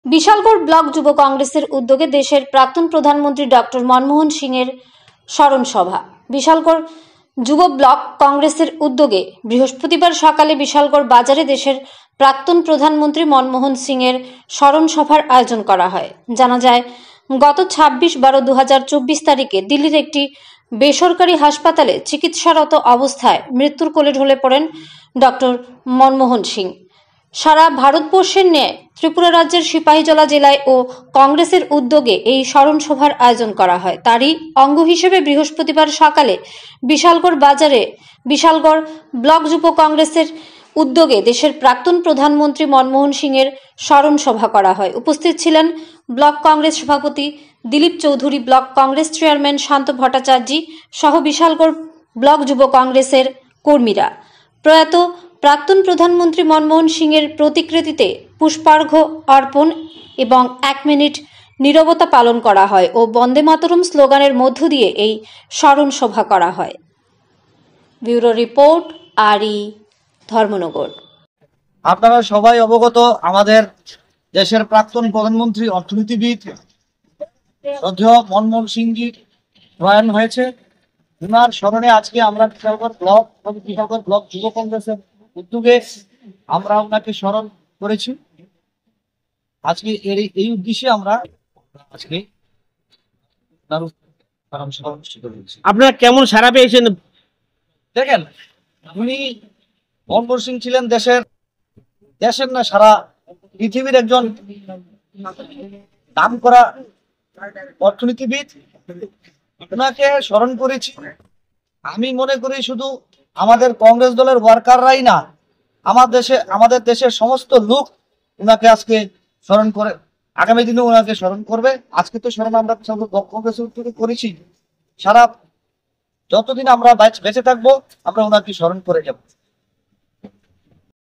Bishalgarh block যুব কংগ্রেসের উদ্যোগে দেশের প্রাক্তন প্রধানমন্ত্রী ডক্টর মনমোহন সিংয়ের স্মরণ সভা। বিশালগড় যুব ব্লক কংগ্রেসের উদ্যোগে বৃহস্পতিবার সকালে বিশালগড় বাজারে দেশের প্রাক্তন প্রধানমন্ত্রী মনমোহন সিংয়ের স্মরণ সভার আয়োজন করা হয়। জানা যায়, গত 26/12/2024 তারিখে দিল্লির একটি বেসরকারি হাসপাতালে চিকিৎসারত অবস্থায় মৃত্যুর কোলে ঢলে পড়েন ডক্টর মনমোহন সিং। সারা ভারতবর্ষের ন্যায় ত্রিপুরা রাজ্যের সিপাহীজলা জেলায় ও কংগ্রেসের উদ্যোগে এই স্মরণ সভার আয়োজন করা হয়। তারই অঙ্গ হিসেবে বৃহস্পতিবার সকালে বিশালগড় বাজারে বিশালগড় ব্লক যুব কংগ্রেসের উদ্যোগে দেশের প্রাক্তন প্রধানমন্ত্রী মনমোহন সিংয়ের স্মরণ সভা করা হয়। উপস্থিত ছিলেন ব্লক কংগ্রেস সভাপতি দিলীপ চৌধুরী, ব্লক কংগ্রেস চেয়ারম্যান শান্ত ভট্টাচার্য সহ বিশালগড় ব্লক যুব কংগ্রেসের কর্মীরা। প্রয়াত প্রাক্তন প্রধানমন্ত্রী মনমোহন সিংয়ের প্রতিকৃতিতে পুষ্পার্ঘ্য অর্পণ এবং 1 মিনিট নীরবতা পালন করা হয় ও বন্দে মাতরম স্লোগানের মধ্য দিয়ে এই স্মরণ সভা করা হয়। ব্যুরো রিপোর্ট, আরই ধর্মনগর। আপনারা সবাই অবগত, আমাদের দেশের প্রাক্তন প্রধানমন্ত্রী অর্থনীতিবিদ শ্রদ্ধেয় মনমোহন সিংজি প্রয়াণ হয়েছে। ওনার স্মরণে আজকে আমরা বিশালগড় ব্লক যুব কংগ্রেসের উদ্যোগে আমরা ওনাকে স্মরণ করেছি। আজকে এই উদ্দেশ্যে আমরা আজকে আপনারা কেমন সাড়া পেয়েছেন? দেখেন, উনি মনমোহন সিং ছিলেন দেশের না সারা পৃথিবীর একজন নামকরা অর্থনীতিবিদ। ওনাকে স্মরণ করেছি। আমি মনে করি শুধু আমাদের কংগ্রেস দলের ওয়ার্কাররাই না, আমাদের দেশের সমস্ত লোক ওনাকে আজকে স্মরণ করে, আগামী দিনে ওনাকে স্মরণ করবে। আজকে তো স্মরণ আমরা কংগ্রেসের উদ্যোগে করেছি, সারা যতদিন আমরা বেঁচে থাকবো আমরা ওনাকে স্মরণ করে যাব।